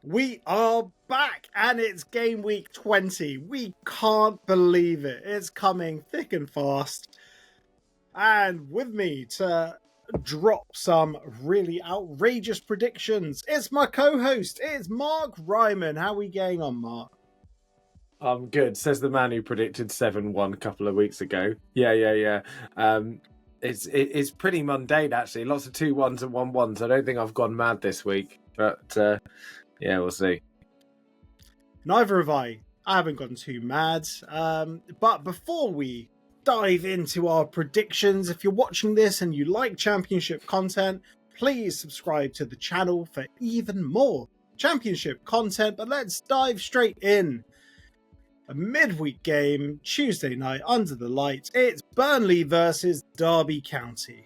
We are back and it's game week 20. We can't believe it. It's coming thick and fast. And with me to drop some really outrageous predictions, it's my co-host. It's Mark Ryman. How are we getting on, Mark? I'm good, says the man who predicted 7-1 a couple of weeks ago. Yeah. It's pretty mundane, actually. Lots of 2-1s and 1-1s. I don't think I've gone mad this week. But, yeah, we'll see. Neither have I. I haven't gone too mad. But before we dive into our predictions, if you're watching this and you like Championship content, please subscribe to the channel for even more Championship content. But let's dive straight in. A midweek game, Tuesday night, under the lights. It's Burnley versus Derby County.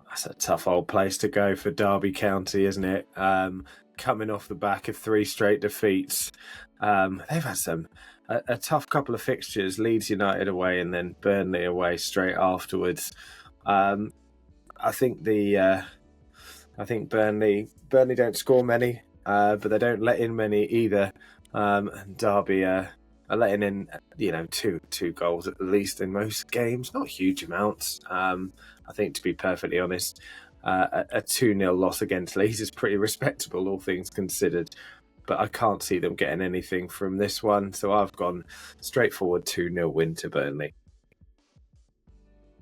That's a tough old place to go for Derby County, isn't it? Coming off the back of 3 straight defeats. They've had a tough couple of fixtures, Leeds United away and then Burnley away straight afterwards. I think Burnley don't score many, but they don't let in many either. And Derby are letting in, two goals at least in most games, not huge amounts. I think, to be perfectly honest, a 2-0 loss against Leeds is pretty respectable, all things considered. But I can't see them getting anything from this one, so I've gone straightforward 2-0 win to Burnley.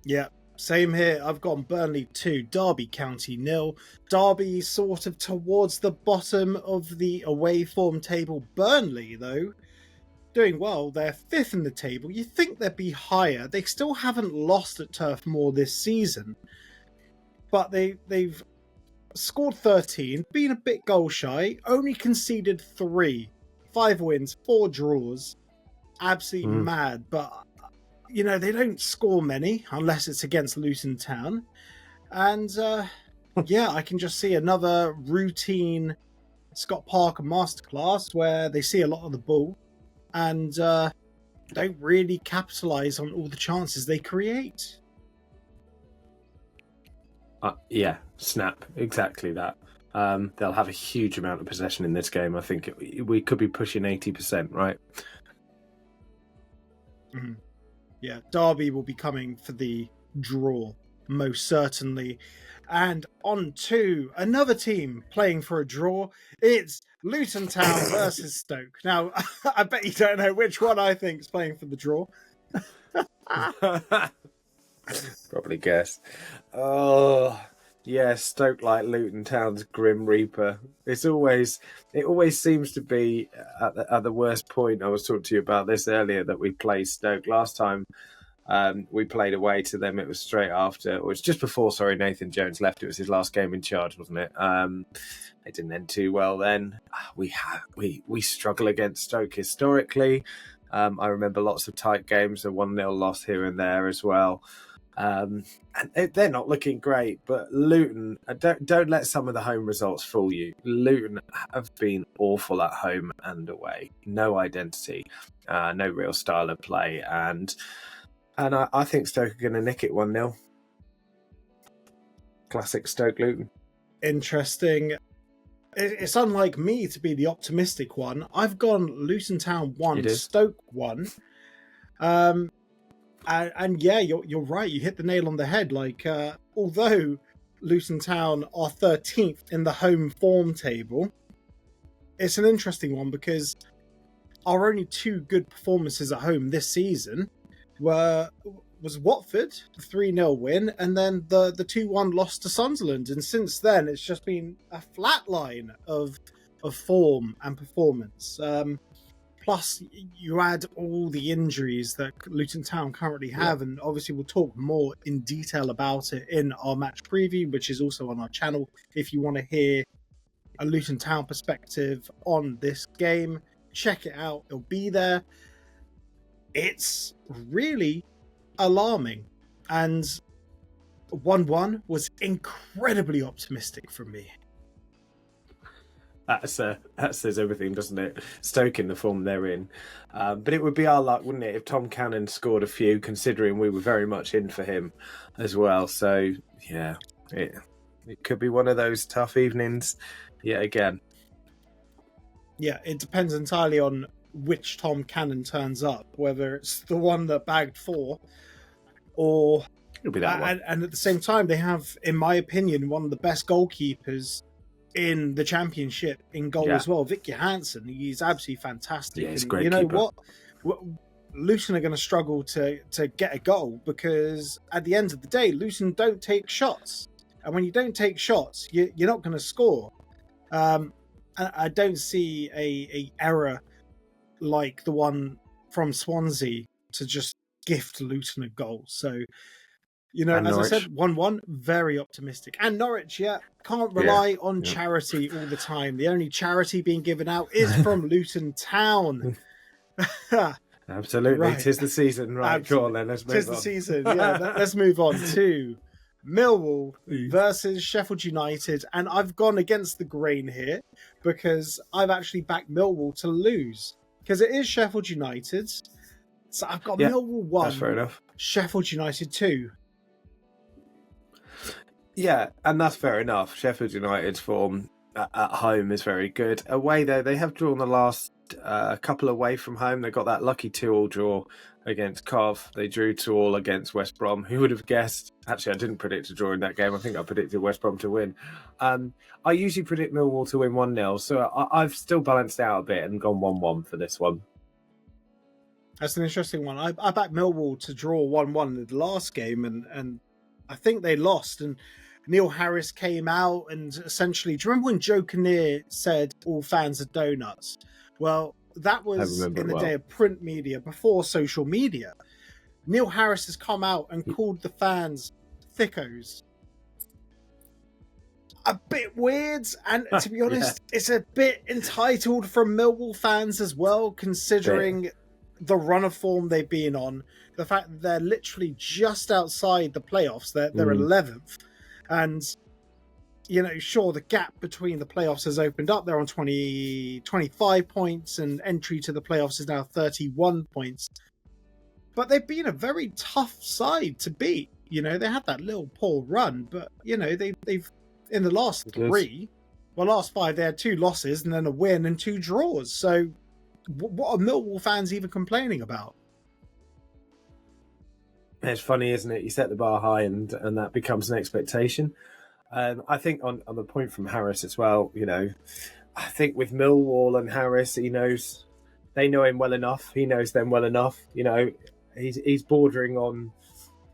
Yeah, same here. I've gone Burnley 2, Derby County 0. Derby sort of towards the bottom of the away form table. Burnley, though, doing well. They're 5th in the table. You think they'd be higher. They still haven't lost at Turf Moor this season. But they've scored 13, been a bit goal shy, only conceded 3. 5 wins, 4 draws. Absolutely mad. But, they don't score many unless it's against Luton Town. And, I can just see another routine Scott Parker masterclass where they see a lot of the ball and don't really capitalise on all the chances they create. Snap. Exactly that. They'll have a huge amount of possession in this game. I think we could be pushing 80%, right? Mm-hmm. Yeah, Derby will be coming for the draw, most certainly. And on to another team playing for a draw. It's Luton Town versus Stoke. Now, I bet you don't know which one I think is playing for the draw. Probably guess. Oh, yeah, Stoke like Luton Town's Grim Reaper. It always seems to be at the worst point. I was talking to you about this earlier, that we played Stoke last time. We played away to them. It was straight after, or it's just before. Sorry, Nathan Jones left. It was his last game in charge, wasn't it? It didn't end too well then. We struggle against Stoke historically. I remember lots of tight games, a 1-0 loss here and there as well. And they're not looking great, but Luton, don't let some of the home results fool you. Luton have been awful at home and away. No identity, no real style of play, and I think Stoke are going to nick it 1-0. Classic Stoke Luton. Interesting. It's unlike me to be the optimistic one. I've gone Luton Town 1, Stoke 1. And yeah, you're right. You hit the nail on the head. Like, although Luton Town are 13th in the home form table, it's an interesting one because our only 2 good performances at home this season was Watford, the 3-0 win, and then the 2-1 loss to Sunderland. And since then, it's just been a flat line of form and performance. Plus, you add all the injuries that Luton Town currently have, and obviously we'll talk more in detail about it in our match preview, which is also on our channel. If you want to hear a Luton Town perspective on this game, check it out. It'll be there. It's really alarming, and 1-1 was incredibly optimistic from me. That says everything, doesn't it? Stoke in the form they're in. But it would be our luck, wouldn't it, if Tom Cannon scored a few, considering we were very much in for him as well. So, yeah, it could be one of those tough evenings. yet again. Yeah, it depends entirely on which Tom Cannon turns up, whether it's the one that bagged 4 or... It'll be that one. And at the same time, they have, in my opinion, one of the best goalkeepers in the Championship in goal as well. Vic Johansson, he's absolutely fantastic. Yeah, he's a and great you know keeper. what? Luton are going to struggle to get a goal because at the end of the day, Luton don't take shots. And when you don't take shots, you're not going to score. I don't see a error like the one from Swansea to just gift Luton a goal. So, you know, And as Norwich. I said, 1-1, very optimistic. And Norwich, can't rely on charity all the time. The only charity being given out is from Luton Town. Absolutely. Right. 'Tis the season. Right, Absolutely. go on then. Let's move on. 'Tis the season. Let's move on to Millwall versus Sheffield United. And I've gone against the grain here because I've actually backed Millwall to lose. Because it is Sheffield United. So I've got Millwall 1, that's fair enough. Sheffield United 2. Yeah, and that's fair enough. Sheffield United's form at home is very good. Away, though, they have drawn the last couple away from home. They got that lucky 2-2 draw against Cov. They drew 2-2 against West Brom. Who would have guessed? Actually, I didn't predict a draw in that game. I think I predicted West Brom to win. I usually predict Millwall to win 1-0, so I've still balanced out a bit and gone 1-1 for this one. That's an interesting one. I backed Millwall to draw 1-1 in the last game, and I think they lost. And Neil Harris came out and essentially... Do you remember when Joe Kinnear said all fans are donuts? Well, that was in the day of print media, before social media. Neil Harris has come out and called the fans thickos. A bit weird, and to be honest, it's a bit entitled from Millwall fans as well, considering the run of form they've been on. The fact that they're literally just outside the playoffs, they're 11th. And, you know, sure, the gap between the playoffs has opened up. They're on 25 points, and entry to the playoffs is now 31 points. But they've been a very tough side to beat. You know, they had that little poor run, but, you know, they've in the last 5, they had 2 losses and then a win and 2 draws. So what are Millwall fans even complaining about? It's funny, isn't it? You set the bar high and that becomes an expectation. I think on the point from Harris as well, you know, I think with Millwall and Harris, they know him well enough. He knows them well enough. You know, he's bordering on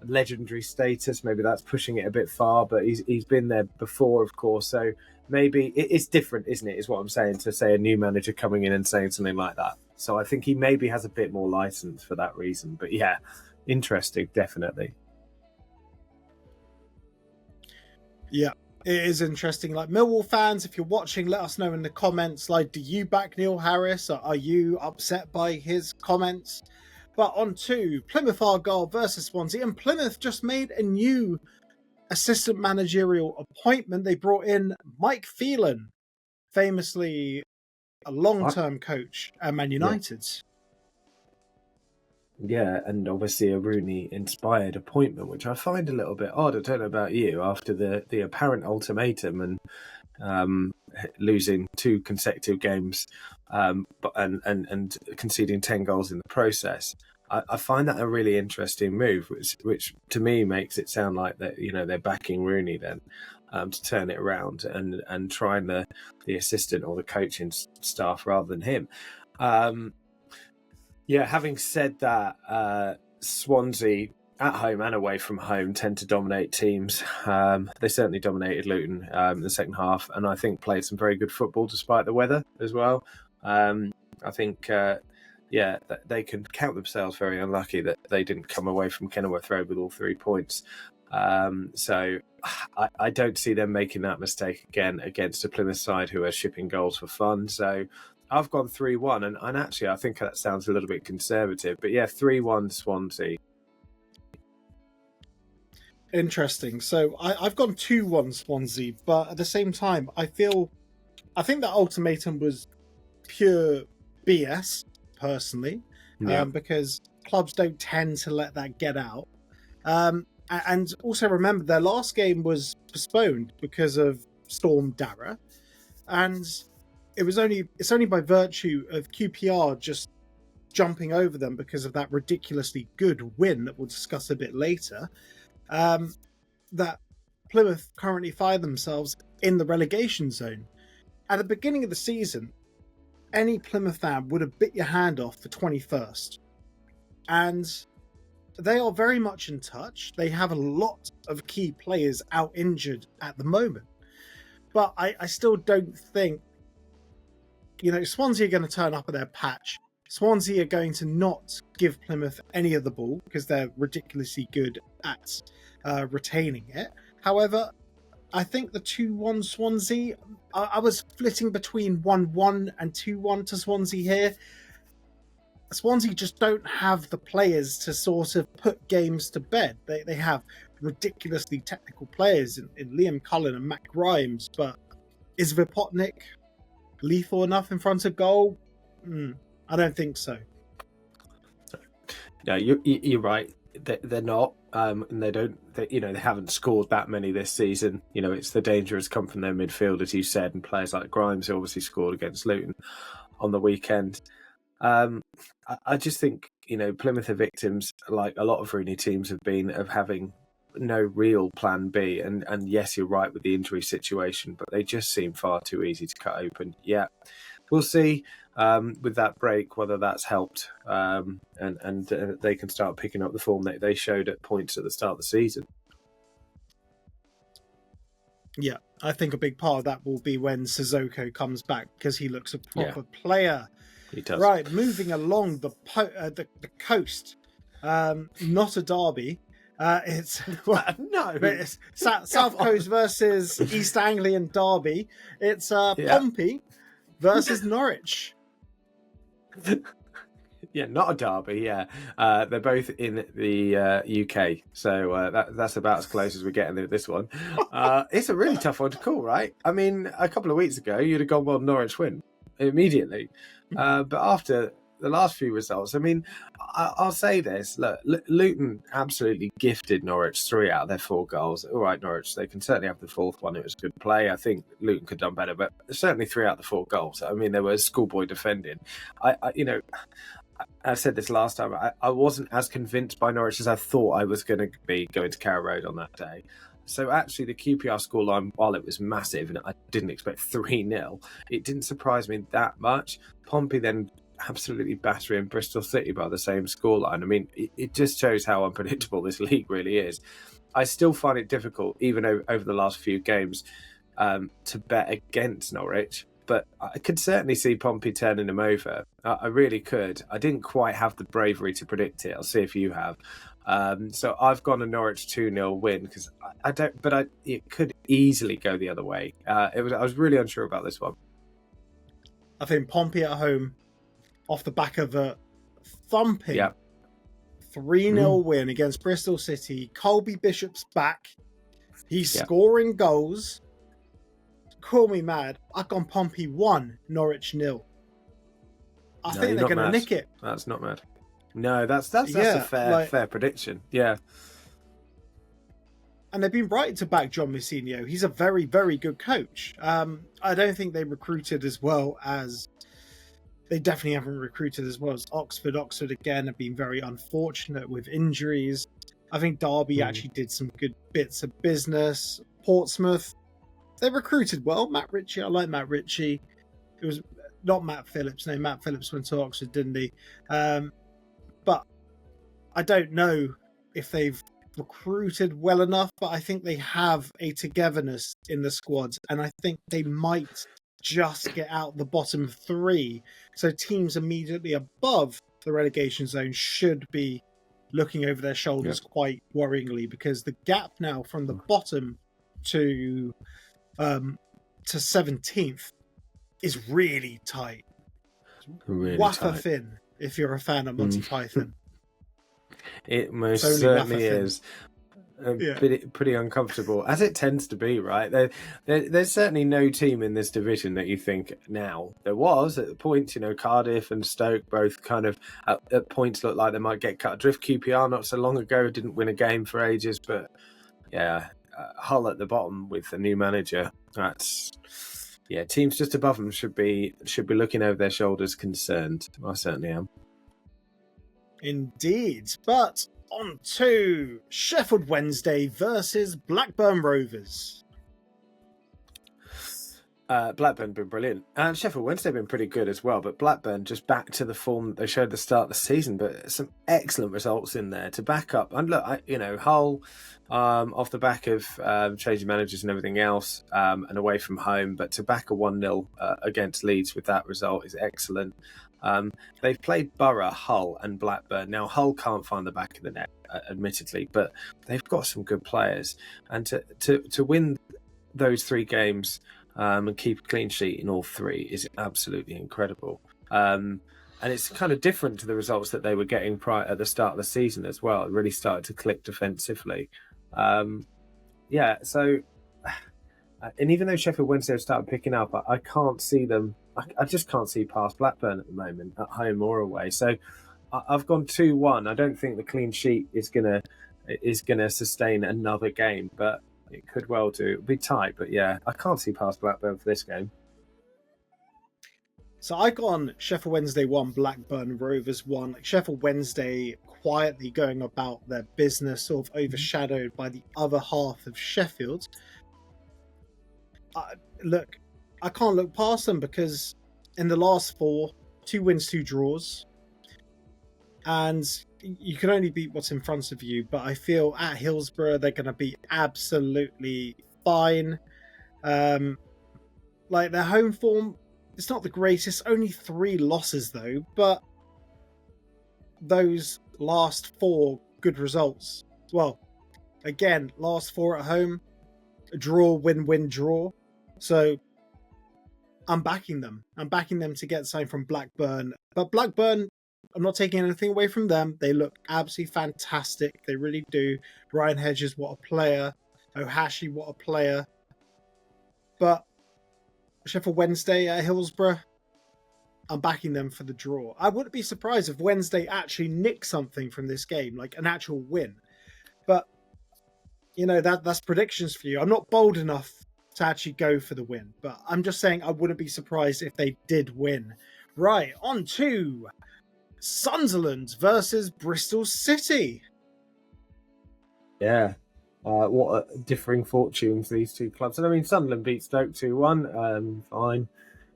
legendary status. Maybe that's pushing it a bit far, but he's been there before, of course. So maybe it's different, isn't it? Is what I'm saying, to say a new manager coming in and saying something like that. So I think he maybe has a bit more license for that reason. But yeah, interesting, definitely. Yeah, it is interesting. Like, Millwall fans, if you're watching, let us know in the comments. Like, do you back Neil Harris? Or are you upset by his comments? But on to Plymouth Argyle versus Swansea. And Plymouth just made a new assistant managerial appointment. They brought in Mike Phelan, famously a long-term coach at Man United. Yeah, and obviously a Rooney-inspired appointment, which I find a little bit odd. I don't know about you, after the apparent ultimatum and losing 2 consecutive games, and conceding 10 goals in the process. I find that a really interesting move, which to me makes it sound like that, you know, they're backing Rooney then to turn it around and trying the assistant or the coaching staff rather than him. Yeah, having said that, Swansea at home and away from home tend to dominate teams. They certainly dominated Luton in the second half, and I think played some very good football despite the weather as well. I think, they can count themselves very unlucky that they didn't come away from Kenilworth Road with all 3 points. So I don't see them making that mistake again against a Plymouth side who are shipping goals for fun. So I've gone 3-1, and actually I think that sounds a little bit conservative, but yeah, 3-1 Swansea. Interesting. So I've gone 2-1 Swansea, but at the same time, I think that ultimatum was pure BS, personally, because clubs don't tend to let that get out. And also remember, their last game was postponed because of Storm Dara. And it's only by virtue of QPR just jumping over them because of that ridiculously good win that we'll discuss a bit later, that Plymouth currently find themselves in the relegation zone. At the beginning of the season, any Plymouth fan would have bit your hand off for 21st. And they are very much in touch. They have a lot of key players out injured at the moment. But I still don't think, Swansea are going to turn up at their patch. Swansea are going to not give Plymouth any of the ball because they're ridiculously good at retaining it. However, I think the 2-1 Swansea, I was flitting between 1-1 and 2-1 to Swansea here. Swansea just don't have the players to sort of put games to bed. They have ridiculously technical players in Liam Cullen and Matt Grimes, but is Vipotnik lethal enough in front of goal? I don't think so. No, you're right. They're not, and they haven't scored that many this season. It's the danger has come from their midfield, as you said, and players like Grimes, who obviously scored against Luton on the weekend. I just think Plymouth are victims, like a lot of Rooney teams have been, of having no real plan B. And yes, you're right with the injury situation, but they just seem far too easy to cut open. Yeah, we'll see. With that break, whether that's helped, and they can start picking up the form that they showed at points at the start of the season. Yeah, I think a big part of that will be when Sissoko comes back, because he looks a proper player. He does. Right, moving along the coast, not a derby. It's South Coast versus East Anglian derby. It's Pompey versus Norwich. Yeah, not a derby. Yeah, they're both in the UK, so that's about as close as we're getting at this one. It's a really tough one to call, right? I mean, a couple of weeks ago, you'd have gone, well, Norwich win immediately, but after the last few results, I mean, I'll say this: look, Luton absolutely gifted Norwich 3 out of their 4 goals. All right, Norwich, they can certainly have the 4th one. It was good play. I think Luton could have done better, but certainly 3 out of the 4 goals. I mean, there was schoolboy defending. I said this last time. I wasn't as convinced by Norwich as I thought I was going to be going to Carrow Road on that day. So actually, the QPR scoreline, while it was massive and I didn't expect 3-0, it didn't surprise me that much. Pompey then absolutely battering Bristol City by the same scoreline. I mean, it just shows how unpredictable this league really is. I still find it difficult, even over the last few games, to bet against Norwich. But I could certainly see Pompey turning them over. I really could. I didn't quite have the bravery to predict it. I'll see if you have. So I've gone a Norwich 2-0 win because I don't. But it could easily go the other way. I was really unsure about this one. I think Pompey at home, off the back of a thumping 3-0 win against Bristol City. Colby Bishop's back. He's scoring goals. Call me mad. I've gone Pompey 1, Norwich 0. I think they're going to nick it. That's not mad. No, that's a fair prediction. Yeah. And they've been right to back John Mousinho. He's a very, very good coach. I don't think they recruited as well as... They definitely haven't recruited as well as Oxford. Oxford, again, have been very unfortunate with injuries. I think Derby actually did some good bits of business. Portsmouth, they recruited well. Matt Ritchie, I like Matt Ritchie. It was not Matt Phillips. No, Matt Phillips went to Oxford, didn't he? But I don't know if they've recruited well enough, but I think they have a togetherness in the squad, and I think they might just get out the bottom 3. So teams immediately above the relegation zone should be looking over their shoulders quite worryingly, because the gap now from the bottom to 17th is really tight. Really Wafer tight. thin, if you're a fan of Monty Python. It most certainly is. Pretty uncomfortable, as it tends to be, right? There's certainly no team in this division that you think now. There was at the point, Cardiff and Stoke both kind of at points looked like they might get cut adrift. QPR not so long ago didn't win a game for ages, but Hull at the bottom with the new manager. Yeah, teams just above them should be looking over their shoulders, concerned. I certainly am. Indeed. But on to Sheffield Wednesday versus Blackburn Rovers. Blackburn been brilliant, and Sheffield Wednesday been pretty good as well. But Blackburn just back to the form that they showed at the start of the season. But some excellent results in there to back up. And look, Hull, off the back of changing managers and everything else, and away from home, but to back a 1-0 against Leeds with that result is excellent. They've played Borough, Hull, and Blackburn. Now Hull can't find the back of the net, admittedly, but they've got some good players, and to win those 3 games. And keep a clean sheet in all 3 is absolutely incredible. And it's kind of different to the results that they were getting prior at the start of the season as well. It really started to click defensively. And even though Sheffield Wednesday have started picking up, I can't see them. I just can't see past Blackburn at the moment, at home or away. So I've gone 2-1. I don't think the clean sheet is gonna sustain another game, but it could well do. It'll be tight, but yeah, I can't see past Blackburn for this game. So I've gone Sheffield Wednesday 1, Blackburn Rovers 1. Sheffield Wednesday quietly going about their business, sort of overshadowed by the other half of Sheffield. Look, I can't look past them because in the last 4, 2 wins, 2 draws. And you can only beat what's in front of you, but I feel at Hillsborough they're going to be absolutely fine. Like their home form, it's not the greatest, only 3 losses though, but those last 4 good results. Well, again, last 4 at home, a draw, win, draw. So I'm backing them. I'm backing them to get something from Blackburn. But Blackburn, I'm not taking anything away from them. They look absolutely fantastic. They really do. Ryan Hedges, what a player. Ohashi, what a player. But Sheffield Wednesday at Hillsborough, I'm backing them for the draw. I wouldn't be surprised if Wednesday actually nicked something from this game, like an actual win. But, that's predictions for you. I'm not bold enough to actually go for the win. But I'm just saying I wouldn't be surprised if they did win. Right, on to Sunderland versus Bristol City. Yeah. What differing fortunes these 2 clubs. And I mean, Sunderland beat Stoke 2-1. Fine.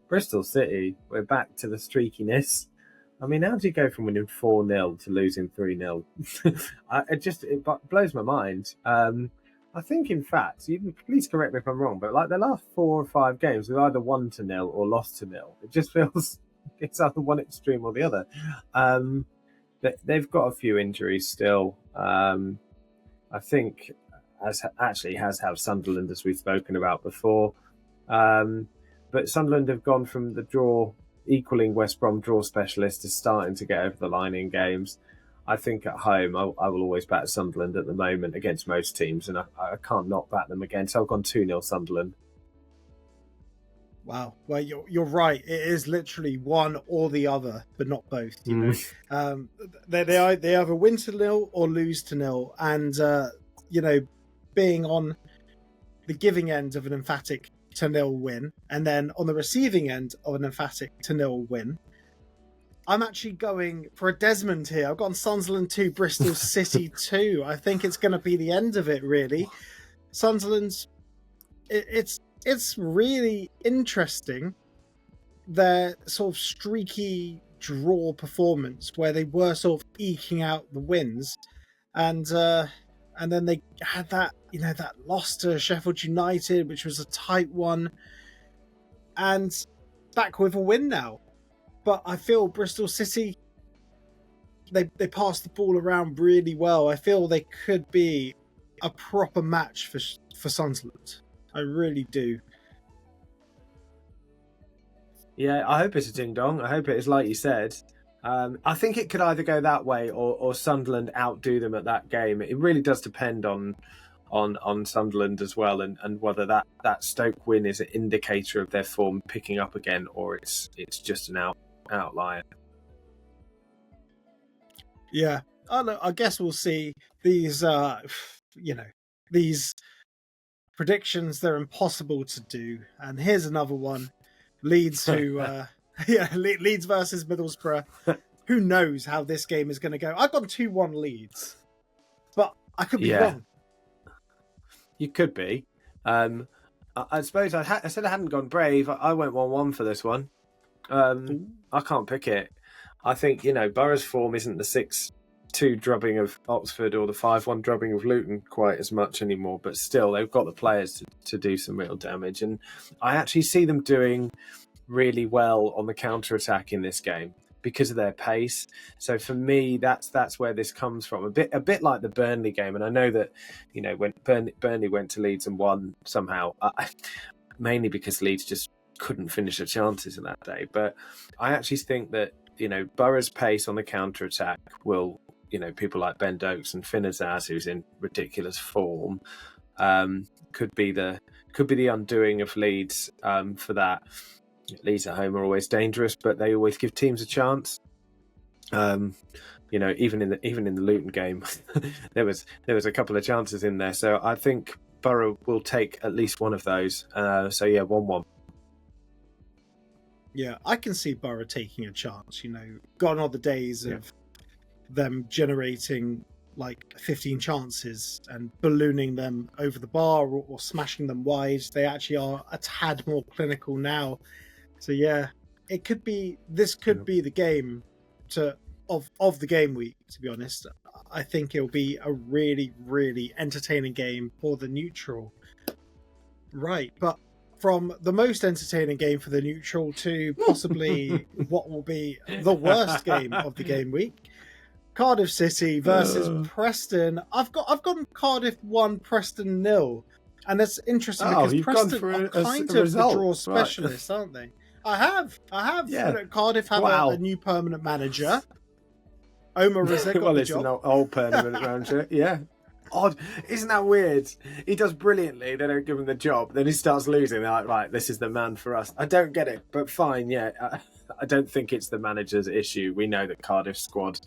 Bristol City, we're back to the streakiness. I mean, how do you go from winning 4-0 to losing 3-0? It blows my mind. I think, in fact, please correct me if I'm wrong, but like the last 4 or 5 games, we've either won 0 or lost 0. It just feels it's either one extreme or the other. They've got a few injuries still. I think has have Sunderland, as we've spoken about before. But Sunderland have gone from the draw, equaling West Brom draw specialist, to starting to get over the line in games. I think at home, I will always back Sunderland at the moment against most teams, and I can't not back them again. So I've gone 2-0 Sunderland. Wow. Well, you're right. It is literally one or the other, but not both. They either win 0 or lose 0, and being on the giving end of an emphatic 0 win, and then on the receiving end of an emphatic 0 win, I'm actually going for a Desmond here. I've gone Sunderland 2, Bristol City 2. I think it's going to be the end of it, really. Sunderland's it's really interesting, their sort of streaky draw performance where they were sort of eking out the wins, and then they had that loss to Sheffield United, which was a tight one, and back with a win now. But I feel Bristol City, they pass the ball around really well. I feel they could be a proper match for Sunderland. I really do. Yeah, I hope it's a ding-dong. I hope it is like you said. I think it could either go that way or Sunderland outdo them at that game. It really does depend on Sunderland as well, and whether that Stoke win is an indicator of their form picking up again, or it's just an outlier. Yeah, I guess we'll see. These predictions, they're impossible to do. And here's another one. Leeds Leeds versus Middlesbrough. Who knows how this game is going to go? I've gone 2-1 Leeds, but I could be wrong. You could be. I suppose I said I hadn't gone brave. I went 1-1 for this one. I can't pick it. I think, Borough's form isn't the 6-2 drubbing of Oxford or the 5-1 drubbing of Luton quite as much anymore, but still, they've got the players to do some real damage. And I actually see them doing really well on the counter-attack in this game because of their pace. So for me, that's where this comes from. A bit like the Burnley game. And I know that, when Burnley went to Leeds and won somehow, mainly because Leeds just couldn't finish their chances in that day. But I actually think that, Borough's pace on the counter-attack will, people like Ben Dokes and Finn Azaz, who's in ridiculous form, could be the undoing of Leeds for that. Leeds at home are always dangerous, but they always give teams a chance. Even in the Luton game, there was a couple of chances in there. So I think Borough will take at least one of those. 1-1. Yeah, I can see Borough taking a chance. Gone are the days of them generating like 15 chances and ballooning them over the bar or smashing them wide. They actually are a tad more clinical now. So yeah, this could be the game of the game week, to be honest. I think it'll be a really, really entertaining game for the neutral. Right, but from the most entertaining game for the neutral to possibly what will be the worst game of the game week, Cardiff City versus Preston. I've gone Cardiff 1, Preston 0. And that's interesting because Preston are kind of the draw specialists, aren't they? I have. Yeah. Cardiff have a new permanent manager. Omar Rizek got the job. It's an old permanent manager. Yeah. Odd. Isn't that weird? He does brilliantly. They don't give him the job. Then he starts losing. They're like, right, this is the man for us. I don't get it, but fine. Yeah. I don't think it's the manager's issue. We know that Cardiff's squad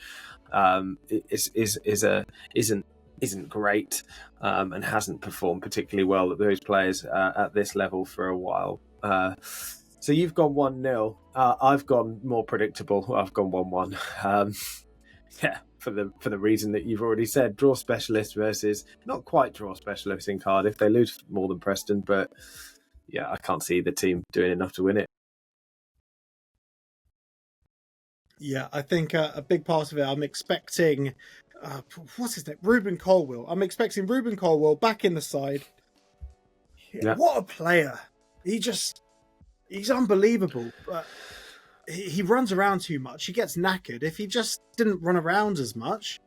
isn't great and hasn't performed particularly well at those players at this level for a while. So you've gone 1-0. I've gone more predictable. I've gone 1-1. For the reason that you've already said, draw specialist versus not quite draw specialist in Cardiff. They lose more than Preston, but yeah, I can't see the team doing enough to win it. Yeah, I think a big part of it, I'm expecting, what's his name? Ruben Colwill. I'm expecting Ruben Colwill back in the side. Yeah. What a player. He's unbelievable. But he runs around too much. He gets knackered. If he just didn't run around as much,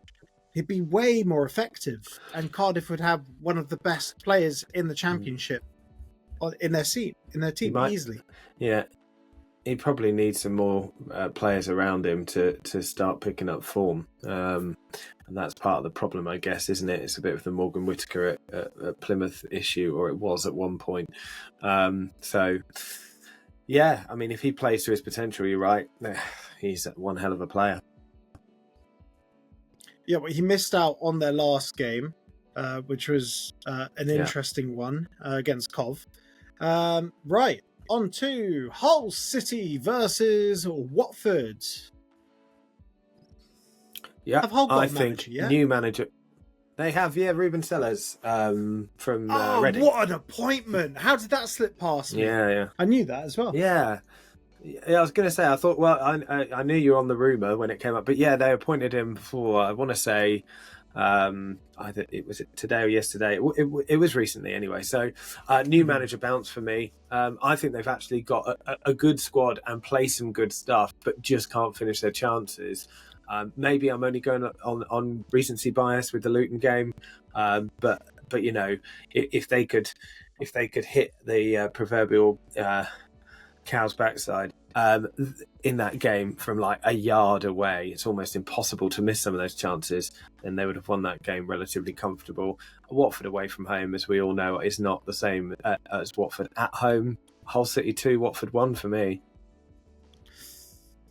he'd be way more effective. And Cardiff would have one of the best players in the Championship in their team easily. Yeah. He probably needs some more players around him to start picking up form. And that's part of the problem, I guess, isn't it? It's a bit of the Morgan Whittaker at Plymouth issue, or it was at one point. Yeah, I mean, if he plays to his potential, you're right. He's one hell of a player. Yeah, but he missed out on their last game, which was an interesting one against Cov. Right, on to Hull City versus Watford. Yeah, Have Hull got a manager yet? New manager. They have, Ruben Sellers from Reading. What an appointment! How did that slip past me? Yeah. I knew that as well. Yeah, I was going to say, I thought, well, I knew you were on the rumour when it came up, but yeah, they appointed him for, I want to say, either it was today or yesterday. It was recently anyway. So new manager bounce for me. I think they've actually got a good squad and play some good stuff, but just can't finish their chances. Maybe I'm only going on recency bias with the Luton game, but if they could hit the proverbial cow's backside in that game from like a yard away, it's almost impossible to miss some of those chances, then they would have won that game relatively comfortable. Watford away from home, as we all know, is not the same as Watford at home. Hull City 2, Watford 1 for me.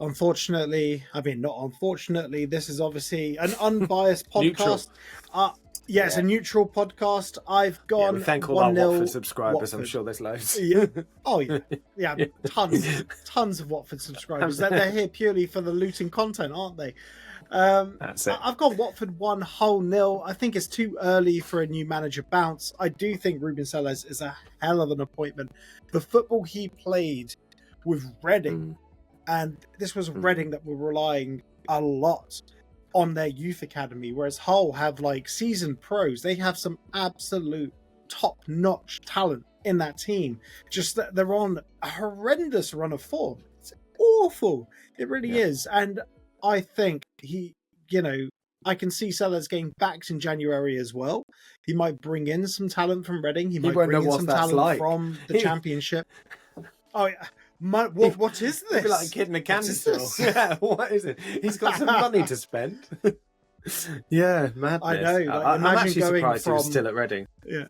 Unfortunately, not unfortunately, this is obviously an unbiased podcast. Yeah, it's a neutral podcast. I've gone. We thank all our 1-0 Watford subscribers. Watford. I'm sure there's loads. Yeah. Oh yeah, tons of Watford subscribers. They're here purely for the Luton content, aren't they? That's it. I've got Watford 1-0. I think it's too early for a new manager bounce. I do think Ruben Selles is a hell of an appointment. The football he played with Reading, and this was Reading that were relying a lot on their youth academy, whereas Hull have like seasoned pros. They have some absolute top-notch talent in that team. Just that they're on a horrendous run of form. It's awful. It really is. And I think I can see Sellers getting backed in January as well. He might bring in some talent from Reading. He might bring in some talent from the Championship. Oh, yeah. What is this? Be like a kid in a candy store. Yeah, what is it? He's got some money to spend. Yeah, madness. I know. Like, I'm actually going surprised from, he was still at Reading. Yeah,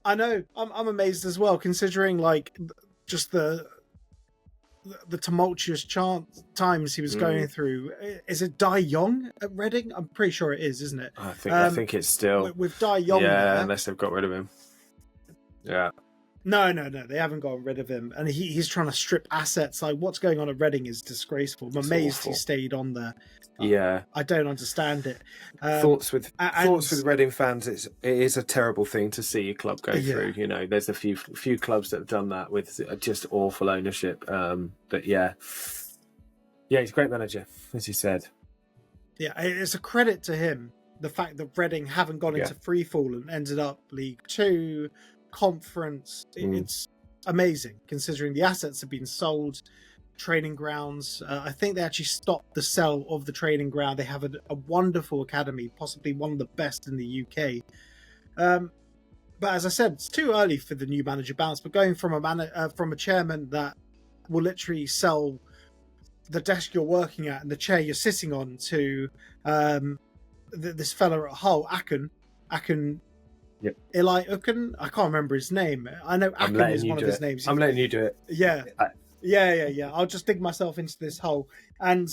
I know. I'm amazed as well, considering like just the tumultuous times he was going through. Is it Dai Young at Reading? I'm pretty sure it is, isn't it? I think it's still with Dai Young. Yeah, there, unless they've got rid of him. Yeah. No, they haven't gotten rid of him, and he's trying to strip assets. Like what's going on at Reading is disgraceful. I'm amazed he stayed on there. Yeah, I don't understand it. Thoughts with Reading fans, it is a terrible thing to see your club go through. You know, there's a few clubs that have done that with just awful ownership. But yeah, he's a great manager, as you said. Yeah, it's a credit to him the fact that Reading haven't gone into free fall and ended up League Two. Conference. It's amazing considering the assets have been sold. Training grounds, I think they actually stopped the sale of the training ground. They have a wonderful academy, possibly one of the best in the UK. But as I said, it's too early for the new manager bounce. But going from a chairman that will literally sell the desk you're working at and the chair you're sitting on to this fella at Hull, Akin. Yep. Eli Ucken, I can't remember his name. I know Akin is one of his names. I'm letting you do it. Yeah. Yeah. I'll just dig myself into this hole. And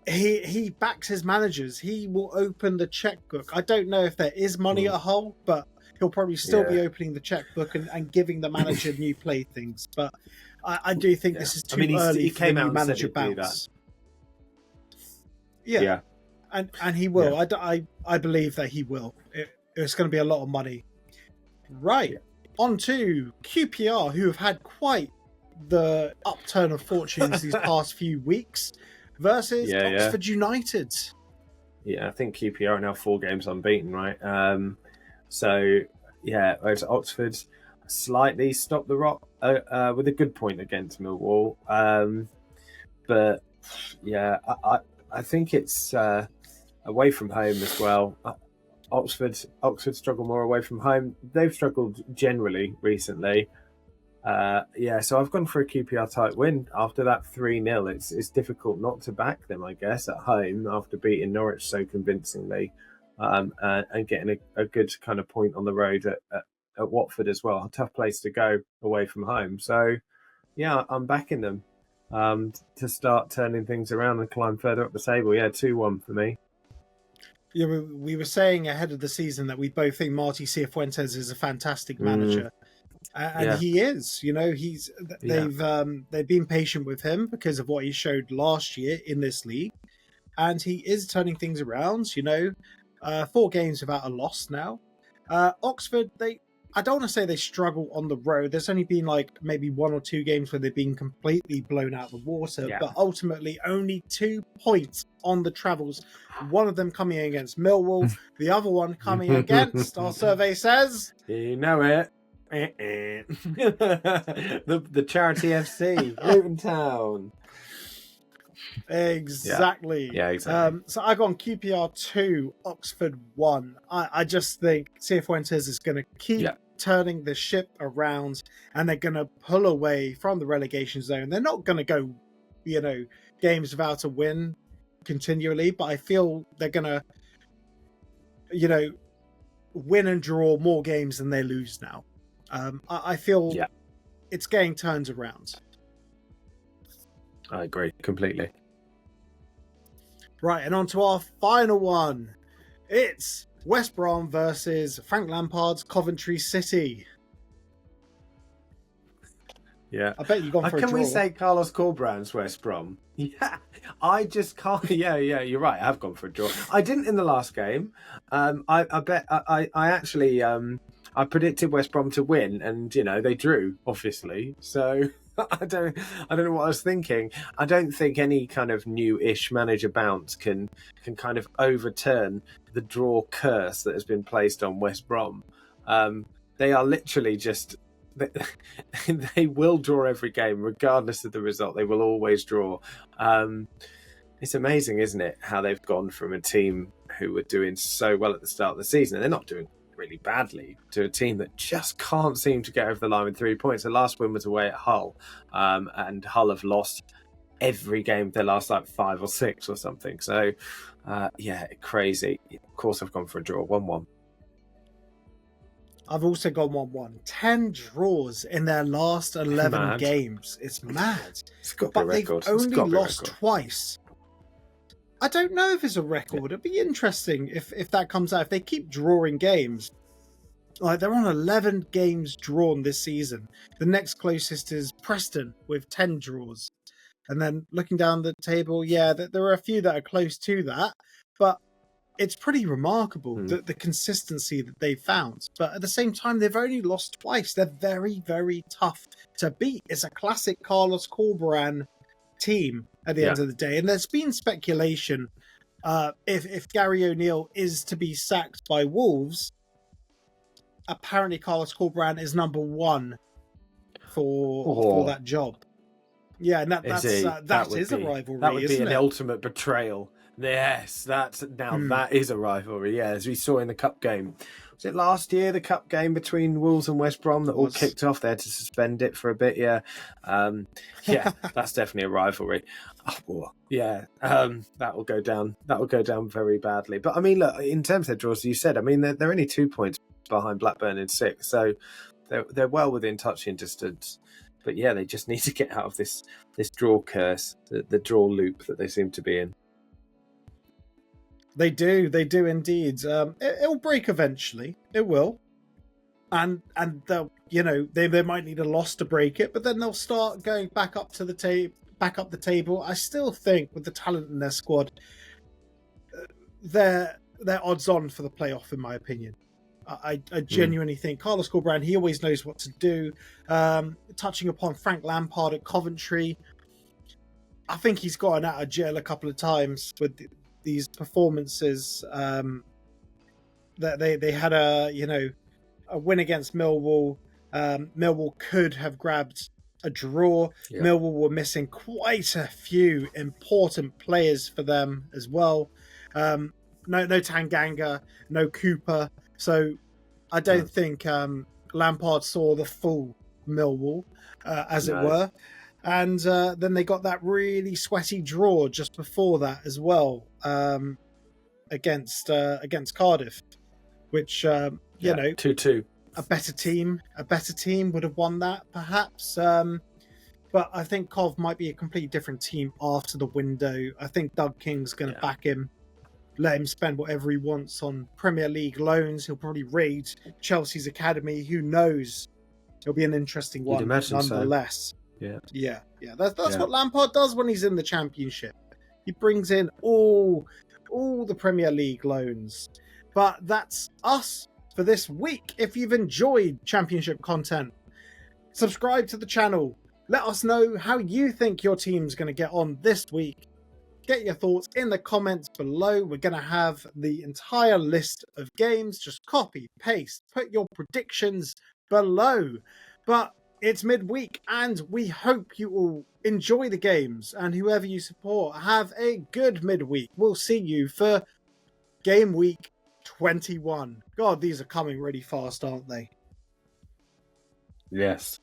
he backs his managers. He will open the checkbook. I don't know if there is money at Hull, but he'll probably still be opening the checkbook and giving the manager new playthings. But I do think this is too early for the new manager bounce. Yeah. And he will. I believe that he will. It's going to be a lot of money. Right. On to QPR, who have had quite the upturn of fortunes these past few weeks, versus Oxford United. Yeah, I think QPR are now 4 games unbeaten, right? Whereas Oxford slightly stopped the rot with a good point against Millwall. But yeah, I think it's away from home as well. Oxford struggle more away from home. They've struggled generally recently. So I've gone for a QPR tight win after that 3-0. It's difficult not to back them, I guess, at home after beating Norwich so convincingly, and getting a good kind of point on the road at Watford as well. A tough place to go away from home. So yeah, I'm backing them to start turning things around and climb further up the table. Yeah, 2-1 for me. Yeah, we were saying ahead of the season that we both think Marty Cifuentes is a fantastic manager, and he is. You know, they've been patient with him because of what he showed last year in this league, and he is turning things around. You know, 4 games without a loss now. Oxford, I don't want to say they struggle on the road. There's only been like maybe 1 or 2 games where they've been completely blown out of the water, but ultimately only 2 points on the travels. One of them coming against Millwall, the other one coming against, our survey says... You know it. the Charity FC, Luton Town. Exactly. Yeah, exactly. So I got on QPR 2, Oxford 1. I just think Cifuentes is going to keep turning the ship around, and they're going to pull away from the relegation zone. They're not going to go, games without a win continually, but I feel they're going to, win and draw more games than they lose now. I feel it's getting turned around. I agree completely. Right, and on to our final one. It's West Brom versus Frank Lampard's Coventry City. Yeah. I bet you've gone for a draw. Can we say Carlos Corberán's West Brom? Yeah. I just can't. Yeah, you're right. I have gone for a draw. I didn't in the last game. I bet I actually I predicted West Brom to win, and they drew, obviously. So I don't know what I was thinking. I don't think any kind of new-ish manager bounce can kind of overturn the draw curse that has been placed on West Brom. They are literally just. They will draw every game, regardless of the result. They will always draw. It's amazing, isn't it, how they've gone from a team who were doing so well at the start of the season, and they're not doing really badly, to a team that just can't seem to get over the line with 3 points. The last win was away at Hull, and Hull have lost every game their last 5 or 6 or something. So, crazy. Of course, I've gone for a draw, 1-1. I've also gone 1-1. 10 draws in their last 11 games. It's mad. It's got to be a record. They've only lost twice. I don't know if it's a record. It'd be interesting if that comes out. If they keep drawing games. Like, they're on 11 games drawn this season. The next closest is Preston with 10 draws. And then looking down the table, there are a few that are close to that. But it's pretty remarkable the consistency that they've found. But at the same time, they've only lost twice. They're very, very tough to beat. It's a classic Carlos Corberán team at the end of the day. And there's been speculation if Gary O'Neill is to be sacked by Wolves, apparently Carlos Corberán is number 1 for that job. Yeah, and that is a rivalry. That would be an ultimate betrayal. Yes, that is a rivalry. Yeah, as we saw in the cup game. Was it last year, the cup game between Wolves and West Brom that all kicked off? They had to suspend it for a bit. Yeah, that's definitely a rivalry. That will go down. That will go down very badly. But I mean, look, in terms of draws, you said, I mean, they're only 2 points behind Blackburn in 6th, so they're well within touching distance. But yeah, they just need to get out of this draw curse, the draw loop that they seem to be in. They do indeed. It'll break eventually. It will, and they'll, they might need a loss to break it, but then they'll start going back up to the back up the table. I still think with the talent in their squad, they're odds on for the playoff, in my opinion. I genuinely think Carlos Corberán, he always knows what to do. Touching upon Frank Lampard at Coventry, I think he's gotten out of jail a couple of times with these performances. That they had a win against Millwall. Millwall could have grabbed a draw. Yeah. Millwall were missing quite a few important players for them as well. No Tanganga, no Cooper. So I don't think Lampard saw the full Millwall, as it were. And then they got that really sweaty draw just before that as well, against Cardiff, which 2-2. A better team would have won that perhaps. But I think Cov might be a completely different team after the window. I think Doug King's going to back him, let him spend whatever he wants on Premier League loans. He'll probably raid Chelsea's academy. Who knows? It'll be an interesting one, nonetheless. So. Yeah. That's what Lampard does when he's in the Championship. He brings in all the Premier League loans. But that's us for this week. If you've enjoyed Championship content, subscribe to the channel. Let us know how you think your team's going to get on this week. Get your thoughts in the comments below. We're going to have the entire list of games. Just copy, paste, put your predictions below. But it's midweek, and we hope you all enjoy the games, and whoever you support, have a good midweek. We'll see you for game week 21. God, these are coming really fast, aren't they? Yes.